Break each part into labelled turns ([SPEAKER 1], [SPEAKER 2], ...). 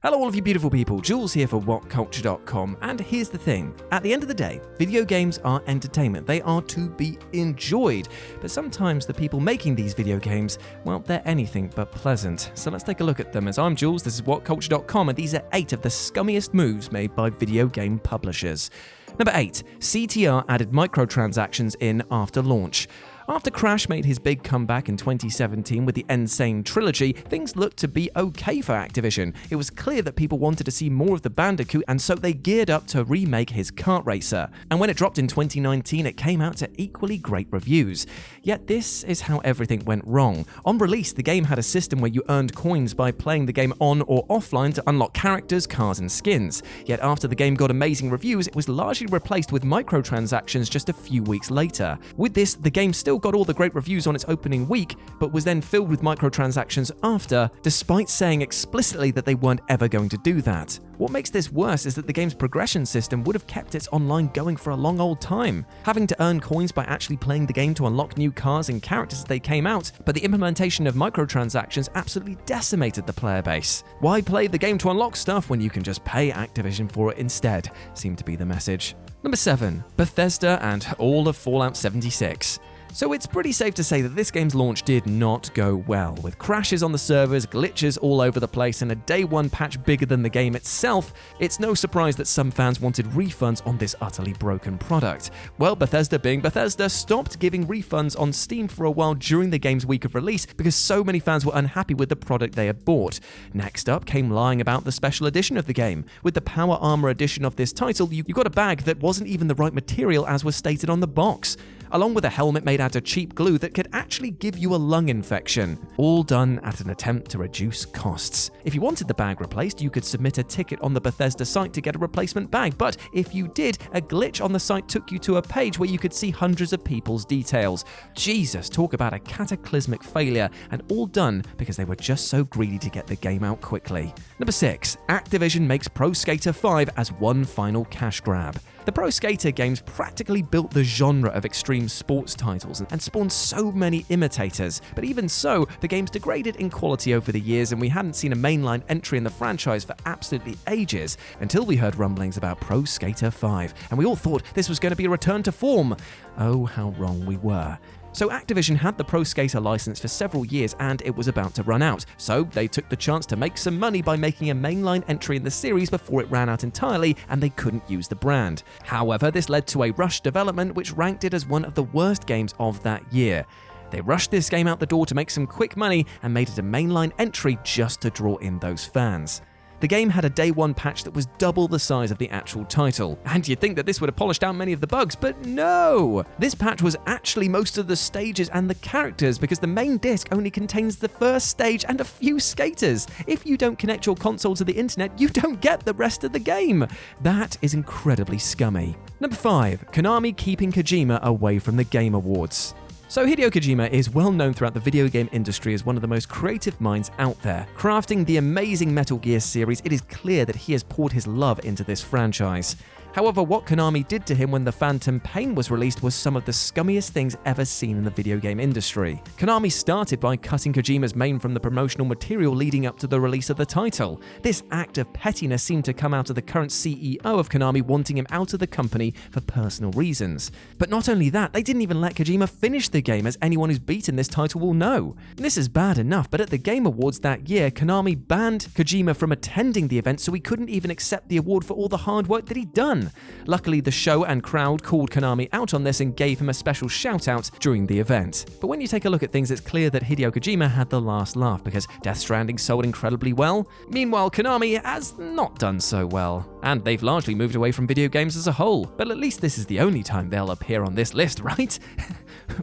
[SPEAKER 1] Hello all of you beautiful people, Jules here for WhatCulture.com, and here's the thing. At the end of the day, video games are entertainment. They are to be enjoyed, but sometimes the people making these video games, well, they're anything but pleasant. So let's take a look at them. As I'm Jules, this is WhatCulture.com, and these are 8 of the scummiest moves made by video game publishers. Number 8, CTR added microtransactions in after launch. After Crash made his big comeback in 2017 with the Insane trilogy, things looked to be okay for Activision. It was clear that people wanted to see more of the Bandicoot, and so they geared up to remake his kart racer. And when it dropped in 2019, it came out to equally great reviews. Yet this is how everything went wrong. On release, the game had a system where you earned coins by playing the game on or offline to unlock characters, cars, and skins. Yet after the game got amazing reviews, it was largely replaced with microtransactions just a few weeks later. With this, the game still got all the great reviews on its opening week, but was then filled with microtransactions after, despite saying explicitly that they weren't ever going to do that. What makes this worse is that the game's progression system would have kept its online going for a long old time, having to earn coins by actually playing the game to unlock new cars and characters as they came out, but the implementation of microtransactions absolutely decimated the player base. Why play the game to unlock stuff when you can just pay Activision for it instead, seemed to be the message. Number 7, Bethesda and all of Fallout 76. So it's pretty safe to say that this game's launch did not go well, with crashes on the servers, glitches all over the place, and a day one patch bigger than the game itself. It's no surprise that some fans wanted refunds on this utterly broken product. Well, Bethesda being Bethesda stopped giving refunds on Steam for a while during the game's week of release because so many fans were unhappy with the product they had bought. Next up came lying about the special edition of the game. With the Power Armor edition of this title, you got a bag that wasn't even the right material as was stated on the box, along with a helmet made out of cheap glue that could actually give you a lung infection, all done at an attempt to reduce costs. If you wanted the bag replaced, you could submit a ticket on the Bethesda site to get a replacement bag, but if you did, a glitch on the site took you to a page where you could see hundreds of people's details. Jesus, talk about a cataclysmic failure, and all done because they were just so greedy to get the game out quickly. Number 6, Activision makes Pro Skater 5 as one final cash grab. The Pro Skater games practically built the genre of extreme sports titles and spawned so many imitators, but even so, the game's degraded in quality over the years and we hadn't seen a mainline entry in the franchise for absolutely ages until we heard rumblings about Pro Skater 5, and we all thought this was going to be a return to form. Oh, how wrong we were. So Activision had the Pro Skater license for several years and it was about to run out, so they took the chance to make some money by making a mainline entry in the series before it ran out entirely and they couldn't use the brand. However, this led to a rushed development which ranked it as one of the worst games of that year. They rushed this game out the door to make some quick money and made it a mainline entry just to draw in those fans. The game had a day one patch that was double the size of the actual title, and you'd think that this would have polished out many of the bugs, but no! This patch was actually most of the stages and the characters because the main disc only contains the first stage and a few skaters. If you don't connect your console to the internet, you don't get the rest of the game. That is incredibly scummy. Number 5, Konami keeping Kojima away from the Game Awards. So Hideo Kojima is well known throughout the video game industry as one of the most creative minds out there. Crafting the amazing Metal Gear series, it is clear that he has poured his love into this franchise. However, what Konami did to him when The Phantom Pain was released was some of the scummiest things ever seen in the video game industry. Konami started by cutting Kojima's name from the promotional material leading up to the release of the title. This act of pettiness seemed to come out of the current CEO of Konami wanting him out of the company for personal reasons. But not only that, they didn't even let Kojima finish the game, as anyone who's beaten this title will know. This is bad enough, but at the Game Awards that year, Konami banned Kojima from attending the event so he couldn't even accept the award for all the hard work that he'd done. Luckily, the show and crowd called Konami out on this and gave him a special shout-out during the event. But when you take a look at things, it's clear that Hideo Kojima had the last laugh because Death Stranding sold incredibly well. Meanwhile, Konami has not done so well, and they've largely moved away from video games as a whole. But at least this is the only time they'll appear on this list, right?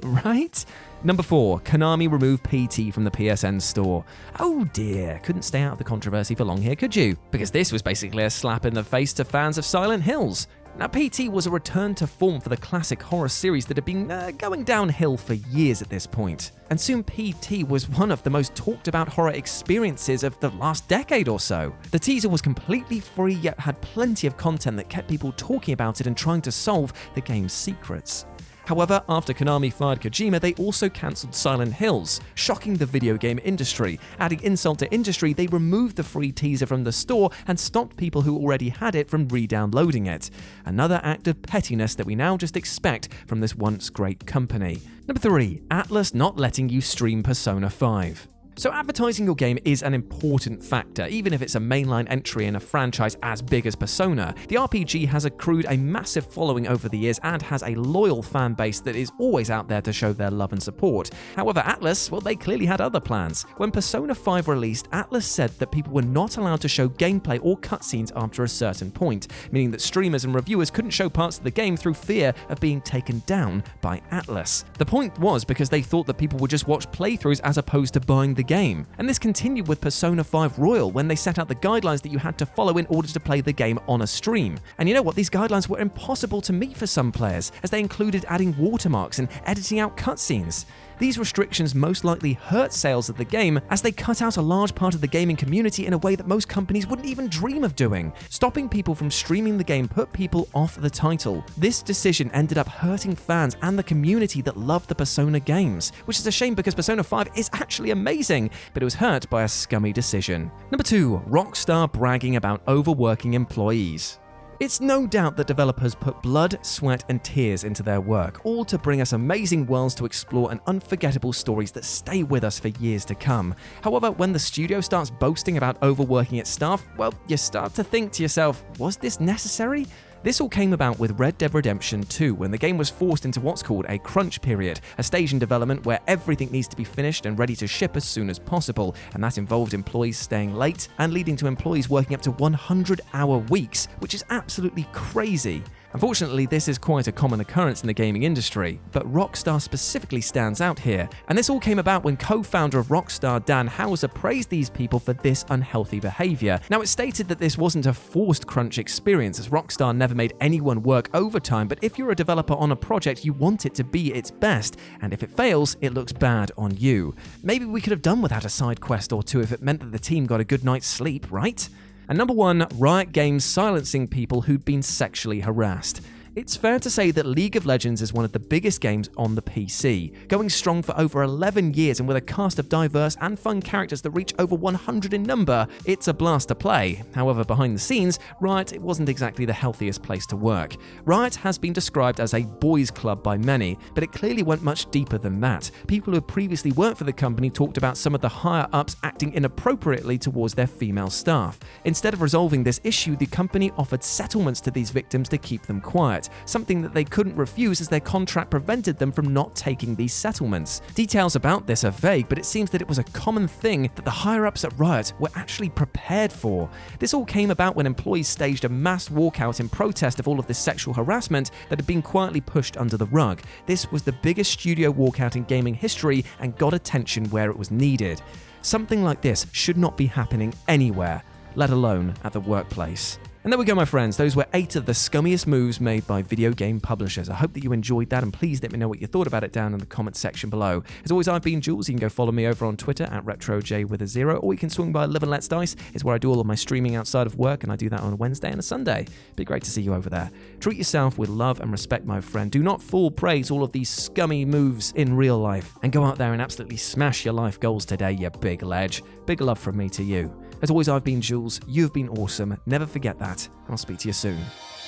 [SPEAKER 1] Right? Number 4, Konami removed PT from the PSN store. Oh dear, couldn't stay out of the controversy for long here, could you? Because this was basically a slap in the face to fans of Silent Hills. Now, PT was a return to form for the classic horror series that had been going downhill for years at this point. And soon PT was one of the most talked about horror experiences of the last decade or so. The teaser was completely free yet had plenty of content that kept people talking about it and trying to solve the game's secrets. However, after Konami fired Kojima, they also cancelled Silent Hills, shocking the video game industry. Adding insult to injury, they removed the free teaser from the store and stopped people who already had it from re-downloading it. Another act of pettiness that we now just expect from this once great company. Number 3. Atlus not letting you stream Persona 5. So advertising your game is an important factor, even if it's a mainline entry in a franchise as big as Persona. The RPG has accrued a massive following over the years and has a loyal fan base that is always out there to show their love and support. However, Atlus, well, they clearly had other plans. When Persona 5 released, Atlus said that people were not allowed to show gameplay or cutscenes after a certain point, meaning that streamers and reviewers couldn't show parts of the game through fear of being taken down by Atlus. The point was because they thought that people would just watch playthroughs as opposed to buying the game. And this continued with Persona 5 Royal when they set out the guidelines that you had to follow in order to play the game on a stream. And you know what? These guidelines were impossible to meet for some players, as they included adding watermarks and editing out cutscenes. These restrictions most likely hurt sales of the game, as they cut out a large part of the gaming community in a way that most companies wouldn't even dream of doing. Stopping people from streaming the game put people off the title. This decision ended up hurting fans and the community that loved the Persona games, which is a shame because Persona 5 is actually amazing, but it was hurt by a scummy decision. Number 2. Rockstar bragging about overworking employees. It's no doubt that developers put blood, sweat, and tears into their work, all to bring us amazing worlds to explore and unforgettable stories that stay with us for years to come. However, when the studio starts boasting about overworking its staff, well, you start to think to yourself, was this necessary? This all came about with Red Dead Redemption 2 when the game was forced into what's called a crunch period, a stage in development where everything needs to be finished and ready to ship as soon as possible, and that involved employees staying late and leading to employees working up to 100-hour weeks, which is absolutely crazy. Unfortunately, this is quite a common occurrence in the gaming industry, but Rockstar specifically stands out here, and this all came about when co-founder of Rockstar Dan Houser praised these people for this unhealthy behavior. Now, it's stated that this wasn't a forced crunch experience, as Rockstar never made anyone work overtime, but if you're a developer on a project, you want it to be its best, and if it fails, it looks bad on you. Maybe we could have done without a side quest or two if it meant that the team got a good night's sleep, right? And number 1, Riot Games silencing people who'd been sexually harassed. It's fair to say that League of Legends is one of the biggest games on the PC, going strong for over 11 years and with a cast of diverse and fun characters that reach over 100 in number. It's a blast to play. However, behind the scenes, Riot wasn't exactly the healthiest place to work. Riot has been described as a boys' club by many, but it clearly went much deeper than that. People who had previously worked for the company talked about some of the higher-ups acting inappropriately towards their female staff. Instead of resolving this issue, the company offered settlements to these victims to keep them quiet, something that they couldn't refuse as their contract prevented them from not taking these settlements. Details about this are vague, but it seems that it was a common thing that the higher-ups at Riot were actually prepared for. This all came about when employees staged a mass walkout in protest of all of this sexual harassment that had been quietly pushed under the rug. This was the biggest studio walkout in gaming history and got attention where it was needed. Something like this should not be happening anywhere, let alone at the workplace. And there we go, my friends. Those were 8 of the scummiest moves made by video game publishers. I hope that you enjoyed that, and please let me know what you thought about it down in the comments section below. As always, I've been Jules. You can go follow me over on Twitter at RetroJ0, or you can swing by Live and Let's Dice. It's where I do all of my streaming outside of work, and I do that on a Wednesday and a Sunday. Be great to see you over there. Treat yourself with love and respect, my friend. Do not fall prey to all of these scummy moves in real life, and go out there and absolutely smash your life goals today, you big ledge. Big love from me to you. As always, I've been Jules. You've been awesome. Never forget that. I'll speak to you soon.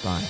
[SPEAKER 1] Bye.